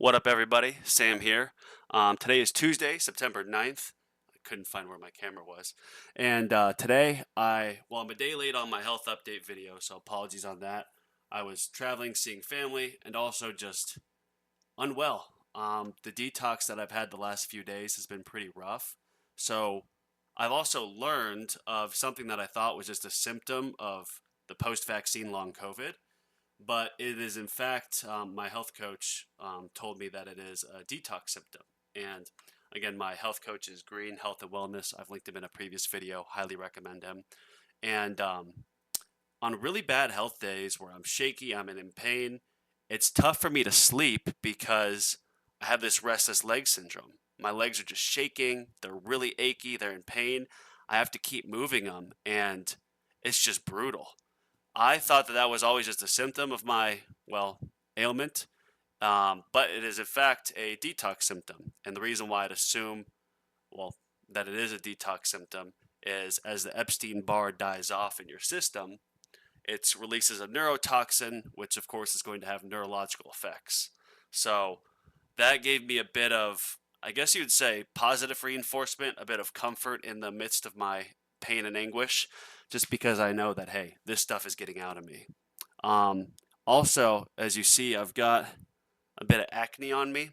What up, everybody? Sam here. Today is Tuesday, September 9th. I couldn't find where my camera was. And today, I'm a day late on my health update video, so apologies on that. I was traveling, seeing family, and also just unwell. The detox that I've had the last few days has been pretty rough. So I've also learned of something that I thought was just a symptom of the post vaccine long COVID, but it is in fact my health coach told me that it is a detox symptom. And again, my health coach is Green Health and Wellness. I've linked him in a previous video. Highly recommend him. And on really bad health days where I'm shaky, I'm in pain, it's tough for me to sleep because I have this restless leg syndrome. My legs are just shaking. They're really achy. They're in pain. I have to keep moving them, and it's just brutal. I thought that that was always just a symptom of my, ailment, but it is in fact a detox symptom. And the reason why I'd assume, well, that it is a detox symptom is as the Epstein Barr dies off in your system, it releases a neurotoxin, which of course is going to have neurological effects. So that gave me a bit of, I guess you would say, positive reinforcement, a bit of comfort in the midst of my pain and anguish, just because I know that, hey, this stuff is getting out of me. Um, Also, as you see, I've got a bit of acne on me.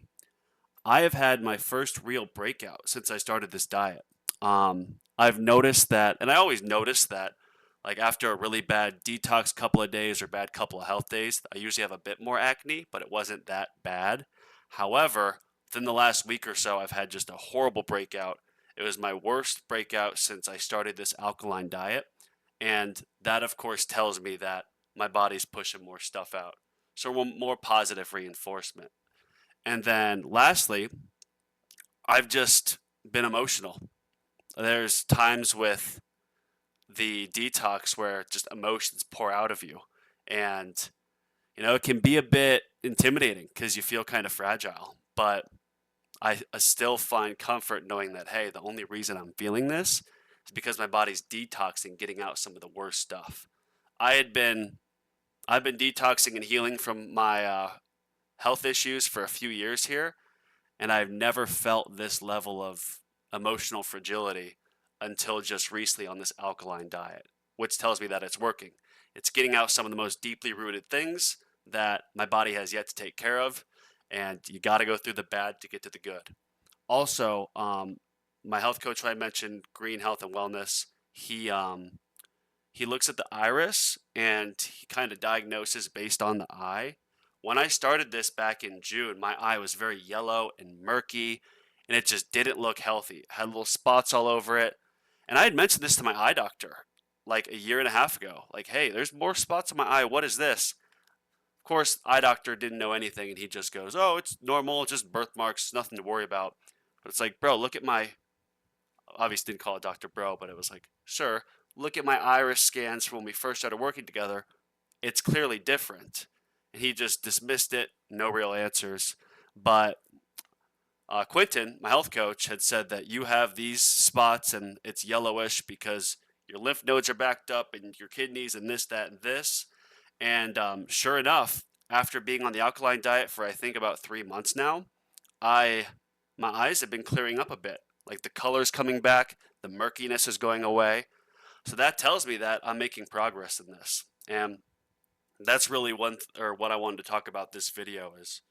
I have had my first real breakout since I started this diet. I've noticed that, and I always notice that, like after a really bad detox couple of days or bad couple of health days, I usually have a bit more acne, but it wasn't that bad. However, within the last week or so, I've had just a horrible breakout. It was my worst breakout since I started this alkaline diet. And that, of course, tells me that my body's pushing more stuff out. So more positive reinforcement. And then lastly, I've just been emotional. There's times with the detox where just emotions pour out of you. And, it can be a bit intimidating because you feel kind of fragile. But I still find comfort knowing that, hey, the only reason I'm feeling this is because my body's detoxing, getting out some of the worst stuff. I had been I've been detoxing and healing from my health issues for a few years here, and I've never felt this level of emotional fragility until just recently on this alkaline diet, which tells me that it's working. It's getting out some of the most deeply rooted things that my body has yet to take care of, and you got to go through the bad to get to the good. Also, my health coach, who I mentioned, Green Health and Wellness, he looks at the iris and he kind of diagnoses based on the eye. When I started this back in June, my eye was very yellow and murky, and it just didn't look healthy. It had little spots all over it. And I had mentioned this to my eye doctor like a year and a half ago. Like, hey, there's more spots on my eye. What is this? Of course, eye doctor didn't know anything, and he just goes, "Oh, it's normal, just birthmarks, nothing to worry about." But it's like, bro, look at my, obviously didn't call it Dr. Bro, but it was like, sure, look at my iris scans from when we first started working together. It's clearly different. And he just dismissed it, no real answers. But Quentin, my health coach, had said that you have these spots and it's yellowish because your lymph nodes are backed up and your kidneys and this, that, and this. And sure enough, after being on the alkaline diet for I think about 3 months now, I my eyes have been clearing up a bit. Like the color's coming back, the murkiness is going away. So that tells me that I'm making progress in this. And that's really or what I wanted to talk about this video is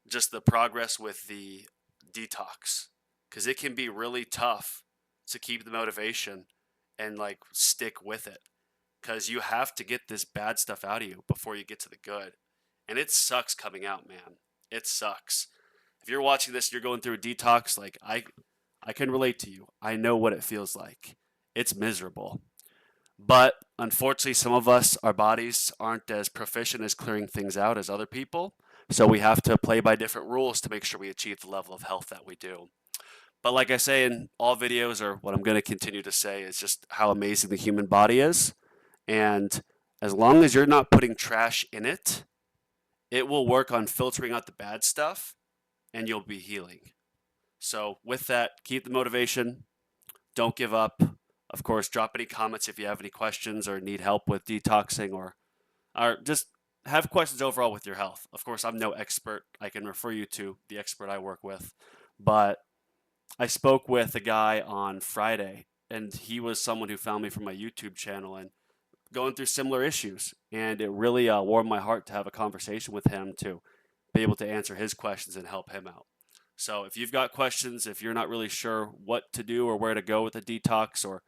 just the progress with the detox, because it can be really tough to keep the motivation and like stick with it, because you have to get this bad stuff out of you before you get to the good. And it sucks coming out, man. It sucks. If you're watching this and you're going through a detox, like I can relate to you. I know what it feels like. It's miserable. But unfortunately, some of us, our bodies aren't as proficient as clearing things out as other people. So we have to play by different rules to make sure we achieve the level of health that we do. But like I say in all videos, or what I'm going to continue to say, is just how amazing the human body is. And as long as you're not putting trash in it, it will work on filtering out the bad stuff and you'll be healing. So, with that, keep the motivation. Don't give up. Of course, drop any comments if you have any questions or need help with detoxing or just have questions overall with your health. Of course, I'm no expert. I can refer you to the expert I work with, but I spoke with a guy on Friday, and he was someone who found me from my YouTube channel and going through similar issues. And it really warmed my heart to have a conversation with him to be able to answer his questions and help him out. So if you've got questions, if you're not really sure what to do or where to go with a detox or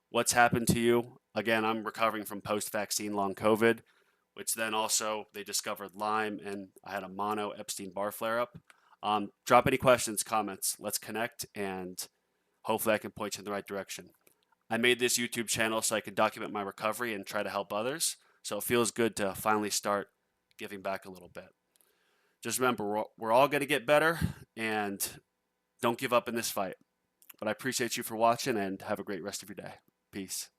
what's happened to you, again, I'm recovering from post vaccine long COVID, which then also they discovered Lyme and I had a mono Epstein Barr flare up. Drop any questions, comments. Let's connect and hopefully I can point you in the right direction. I made this YouTube channel so I can document my recovery and try to help others. So it feels good to finally start giving back a little bit. Just remember, we're all going to get better and don't give up in this fight. But I appreciate you for watching and have a great rest of your day. Peace.